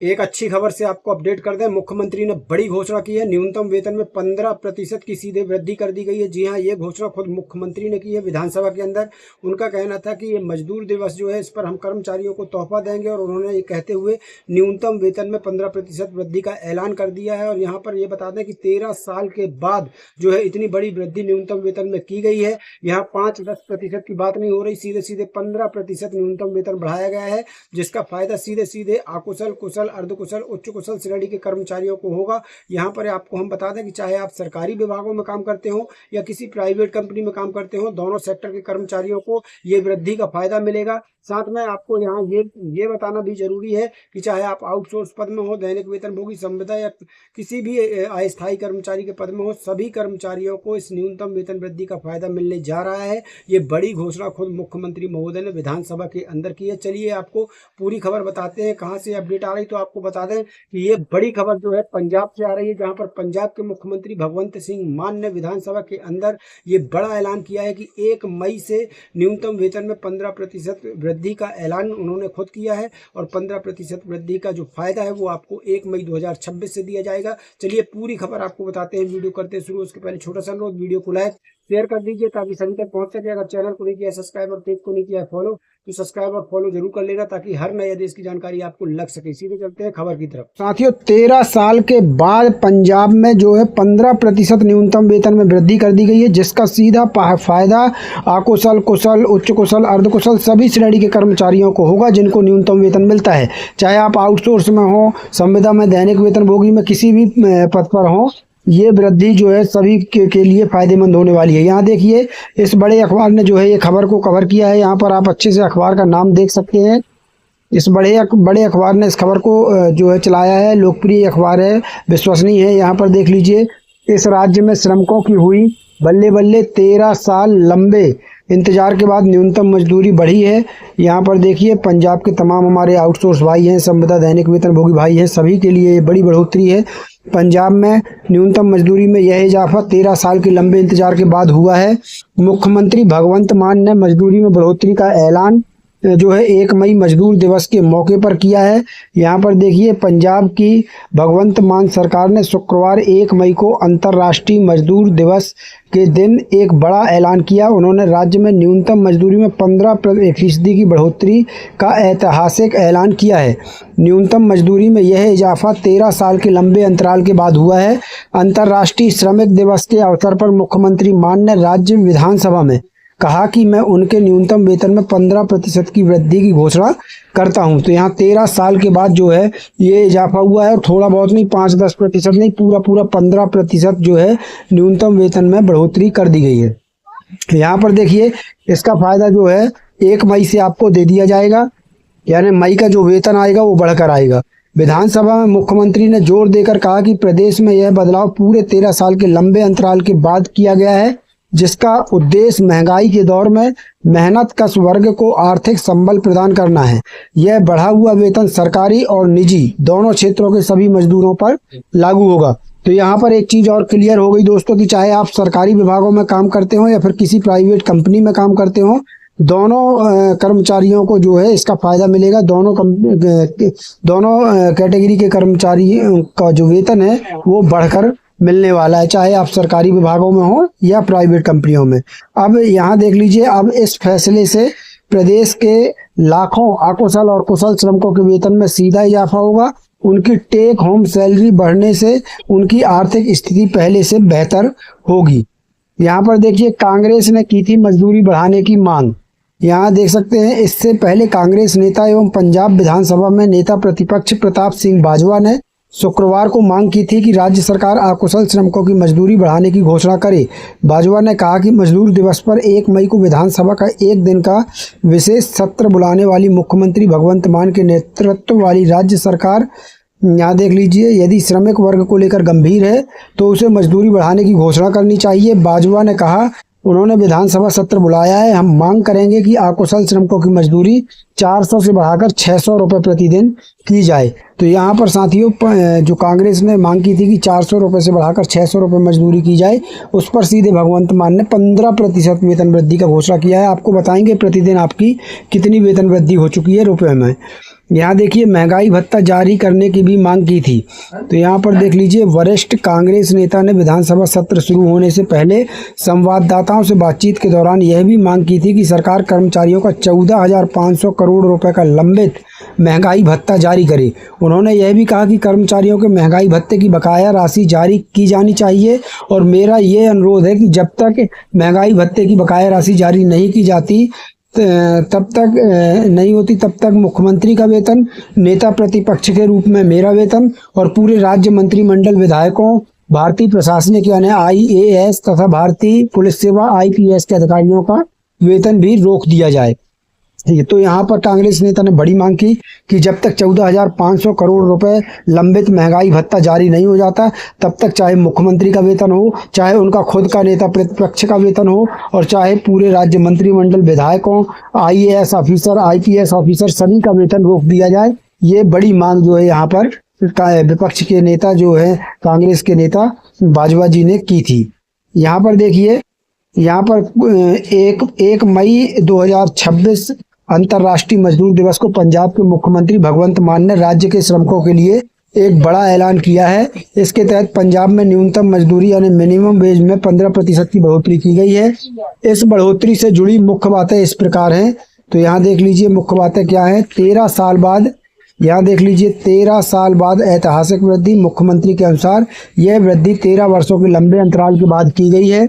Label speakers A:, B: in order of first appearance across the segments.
A: एक अच्छी खबर से आपको अपडेट कर दें। मुख्यमंत्री ने बड़ी घोषणा की है। न्यूनतम वेतन में 15% की सीधे वृद्धि कर दी गई है। जी हां, ये घोषणा खुद मुख्यमंत्री ने की है विधानसभा के अंदर। उनका कहना था कि ये मजदूर दिवस जो है, इस पर हम कर्मचारियों को तोहफा देंगे, और उन्होंने ये कहते हुए न्यूनतम वेतन में 15% वृद्धि का ऐलान कर दिया है। और यहाँ पर ये बता दें कि 13 साल के बाद जो है इतनी बड़ी वृद्धि न्यूनतम वेतन में की गई है। यहाँ 5-10% की बात नहीं हो रही, सीधे सीधे 15% न्यूनतम वेतन बढ़ाया गया है, जिसका फायदा सीधे सीधे अकुशल, कुशल, अर्धकुशल, उच्च कुशल श्रेणी के कर्मचारियों को होगा। यहाँ पर आपको हम बता दें कि चाहे आप सरकारी विभागों में काम करते हो या किसी प्राइवेट कंपनी में काम करते हो, दोनों सेक्टर के कर्मचारियों को ये वृद्धि का फायदा मिलेगा। साथ में आपको यहाँ ये बताना भी जरूरी है कि चाहे आप आउटसोर्स पद में हो, दैनिक वेतनभोगी, संविदा या किसी भी अस्थायी कर्मचारी के पद में हो, सभी कर्मचारियों को इस न्यूनतम वेतन वृद्धि का फायदा मिलने जा रहा है। ये बड़ी घोषणा खुद मुख्यमंत्री महोदय ने विधानसभा के अंदर की है। चलिए आपको पूरी खबर बताते हैं कहाँ से अपडेट आ रही। तो आपको बता दें कि ये बड़ी खबर जो है पंजाब से आ रही है, जहाँ पर पंजाब के मुख्यमंत्री भगवंत सिंह मान ने विधानसभा के अंदर ये बड़ा ऐलान किया है कि 1 मई से न्यूनतम वेतन में 15% वृद्धि का ऐलान उन्होंने खुद किया है। और 15% वृद्धि का जो फायदा है वो आपको 1 मई 2026 से दिया जाएगा। चलिए पूरी खबर आपको बताते हैं। वीडियो करते हैं शुरू, उसके पहले छोटा सा अनुरोध, वीडियो को लाइक शेयर कर दीजिए ताकि सभी तक पहुंच सके। अगर चैनल को नहीं किया सब्सक्राइब और पेज को नहीं किया फॉलो, तो सब्सक्राइब और फॉलो जरूर कर लेना ताकि हर नए देश की जानकारी आपको लग सके। सीधे चलते हैं खबर की तरफ। साथियों, 13 साल के बाद पंजाब में जो है 15% न्यूनतम वेतन में वृद्धि कर दी गई है, जिसका सीधा फायदा अकुशल, कुशल, उच्च कुशल, अर्धकुशल सभी श्रेणी के कर्मचारियों को होगा जिनको न्यूनतम वेतन मिलता है। चाहे आप आउटसोर्स में हो, संविदा में, दैनिक वेतनभोगी में, किसी भी पद पर हो, ये वृद्धि जो है सभी के लिए फायदेमंद होने वाली है। यहाँ देखिए, इस बड़े अखबार ने जो है ये खबर को कवर किया है। यहाँ पर आप अच्छे से अखबार का नाम देख सकते हैं। इस बड़े अखबार ने इस खबर को जो है चलाया है। लोकप्रिय अखबार है, विश्वसनीय है। यहाँ पर देख लीजिए, इस राज्य में श्रमिकों की हुई बल्ले बल्ले, 13 साल लंबे इंतजार के बाद न्यूनतम मजदूरी बढ़ी है। यहाँ पर देखिए, पंजाब के तमाम हमारे आउटसोर्स भाई हैं, संविदा दैनिक वेतनभोगी भाई हैं, सभी के लिए बड़ी बढ़ोतरी है। पंजाब में न्यूनतम मजदूरी में यह इजाफा 13 साल के लंबे इंतजार के बाद हुआ है। मुख्यमंत्री भगवंत मान ने मजदूरी में बढ़ोतरी का ऐलान जो है 1 मई मजदूर दिवस के मौके पर किया है। यहाँ पर देखिए, पंजाब की भगवंत मान सरकार ने शुक्रवार 1 मई को अंतर्राष्ट्रीय मजदूर दिवस के दिन एक बड़ा ऐलान किया। उन्होंने राज्य में न्यूनतम मजदूरी में 15% की बढ़ोतरी का ऐतिहासिक ऐलान किया है। न्यूनतम मजदूरी में यह इजाफा 13 साल के लंबे अंतराल के बाद हुआ है। अंतर्राष्ट्रीय श्रमिक दिवस के अवसर पर मुख्यमंत्री मान ने राज्य विधानसभा में कहा कि मैं उनके न्यूनतम वेतन में 15% की वृद्धि की घोषणा करता हूं। तो यहाँ 13 साल के बाद जो है ये इजाफा हुआ है, और थोड़ा बहुत नहीं, 5-10% नहीं, पूरा 15% जो है न्यूनतम वेतन में बढ़ोतरी कर दी गई है। यहाँ पर देखिए, इसका फायदा जो है 1 मई से आपको दे दिया जाएगा, यानी मई का जो वेतन आएगा वो बढ़कर आएगा। विधानसभा में मुख्यमंत्री ने जोर देकर कहा कि प्रदेश में यह बदलाव पूरे 13 साल के लंबे अंतराल के बाद किया गया है, जिसका उद्देश्य महंगाई के दौर में मेहनत कश वर्ग को आर्थिक संबल प्रदान करना है। यह बढ़ा हुआ वेतन सरकारी और निजी दोनों क्षेत्रों के सभी मजदूरों पर लागू होगा। तो यहाँ पर एक चीज़ और क्लियर हो गई दोस्तों कि चाहे आप सरकारी विभागों में काम करते हो या फिर किसी प्राइवेट कंपनी में काम करते हो, दोनों कर्मचारियों को जो है इसका फायदा मिलेगा। दोनों कैटेगरी के कर्मचारियों का जो वेतन है वो बढ़कर मिलने वाला है, चाहे आप सरकारी विभागों में हो या प्राइवेट कंपनियों में। अब यहाँ देख लीजिए, अब इस फैसले से प्रदेश के लाखों अकुशल और कुशल श्रमिकों के वेतन में सीधा इजाफा होगा। उनकी टेक होम सैलरी बढ़ने से उनकी आर्थिक स्थिति पहले से बेहतर होगी। यहाँ पर देखिए, कांग्रेस ने की थी मजदूरी बढ़ाने की मांग। यहाँ देख सकते हैं, इससे पहले कांग्रेस नेता एवं पंजाब विधानसभा में नेता प्रतिपक्ष प्रताप सिंह बाजवा ने शुक्रवार को मांग की थी कि राज्य सरकार अकुशल श्रमिकों की मजदूरी बढ़ाने की घोषणा करे। बाजवा ने कहा कि मजदूर दिवस पर 1 मई को विधानसभा का 1 दिन का विशेष सत्र बुलाने वाली मुख्यमंत्री भगवंत मान के नेतृत्व वाली राज्य सरकार, यहाँ देख लीजिए, यदि श्रमिक वर्ग को लेकर गंभीर है तो उसे मजदूरी बढ़ाने की घोषणा करनी चाहिए। बाजवा ने कहा, उन्होंने विधानसभा सत्र बुलाया है, हम मांग करेंगे कि अकुशल श्रमिकों की मजदूरी 400 से बढ़ाकर 600 रुपये प्रतिदिन की जाए। तो यहाँ पर साथियों, जो कांग्रेस ने मांग की थी कि 400 रुपये से बढ़ाकर 600 रुपये मजदूरी की जाए, उस पर सीधे भगवंत मान ने 15% वेतन वृद्धि का घोषणा किया है। आपको बताएंगे प्रतिदिन आपकी कितनी वेतन वृद्धि हो चुकी है रुपये में। यहाँ देखिए महंगाई भत्ता जारी करने की भी मांग की थी। तो यहाँ पर देख लीजिए, वरिष्ठ कांग्रेस नेता ने विधानसभा सत्र शुरू होने से पहले संवाददाताओं से बातचीत के दौरान यह भी मांग की थी कि सरकार कर्मचारियों का 14,500 करोड़ रुपए का लंबित महंगाई भत्ता जारी करे। उन्होंने यह भी कहा कि कर्मचारियों के महंगाई भत्ते की बकाया राशि जारी की जानी चाहिए और मेरा ये अनुरोध है कि जब तक महंगाई भत्ते की बकाया राशि जारी नहीं की जाती तब तक नहीं होती तब तक मुख्यमंत्री का वेतन, नेता प्रतिपक्ष के रूप में मेरा वेतन और पूरे राज्य मंत्रिमंडल विधायकों, भारतीय प्रशासनिक यानी IAS तथा भारतीय पुलिस सेवा IPS के अधिकारियों का वेतन भी रोक दिया जाए। तो यहाँ पर कांग्रेस नेता ने बड़ी मांग की कि जब तक 14,500 करोड़ रुपए लंबित महंगाई भत्ता जारी नहीं हो जाता तब तक चाहे मुख्यमंत्री का वेतन हो, चाहे उनका खुद का नेता प्रतिपक्ष का वेतन हो और चाहे पूरे राज्य मंत्रिमंडल विधायकों, IAS ऑफिसर, IPS ऑफिसर सभी का वेतन रोक दिया जाए। ये बड़ी मांग जो है यहाँ पर विपक्ष के नेता जो है कांग्रेस के नेता बाजवा जी ने की थी। यहाँ पर देखिए, यहाँ पर 1 मई 2026 अंतर्राष्ट्रीय मजदूर दिवस को पंजाब के मुख्यमंत्री भगवंत मान ने राज्य के श्रमिकों के लिए एक बड़ा ऐलान किया है। इसके तहत पंजाब में न्यूनतम मजदूरी यानी मिनिमम वेज में 15% की बढ़ोतरी की गई है। इस बढ़ोतरी से जुड़ी मुख्य बातें इस प्रकार हैं। तो यहाँ देख लीजिए मुख्य बातें क्या हैं। 13 साल बाद, यहाँ देख लीजिए 13 साल बाद ऐतिहासिक वृद्धि। मुख्यमंत्री के अनुसार यह वृद्धि 13 वर्षों के लंबे अंतराल के बाद की गई है,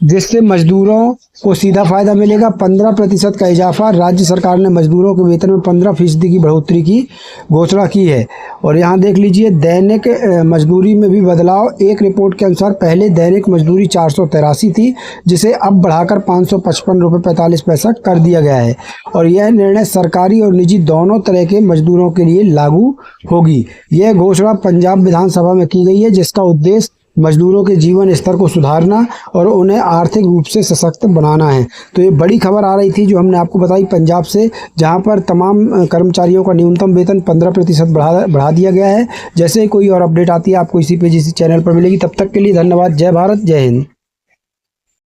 A: जिससे मजदूरों को सीधा फायदा मिलेगा। 15% का इजाफा। राज्य सरकार ने मजदूरों के वेतन में 15% की बढ़ोतरी की घोषणा की है। और यहाँ देख लीजिए दैनिक मजदूरी में भी बदलाव। एक रिपोर्ट के अनुसार पहले दैनिक मजदूरी 483 थी, जिसे अब बढ़ाकर 555 रुपये 45 पैसा कर दिया गया है और यह निर्णय सरकारी और निजी दोनों तरह के मजदूरों के लिए लागू होगी। यह घोषणा पंजाब विधानसभा में की गई है, जिसका उद्देश्य मजदूरों के जीवन स्तर को सुधारना और उन्हें आर्थिक रूप से सशक्त बनाना है। तो ये बड़ी खबर आ रही थी जो हमने आपको बताई पंजाब से, जहां पर तमाम कर्मचारियों का न्यूनतम वेतन 15% बढ़ा दिया गया है। जैसे ही कोई और अपडेट आती है आपको इसी पे इसी चैनल पर मिलेगी। तब तक के लिए धन्यवाद। जय भारत, जय हिंद।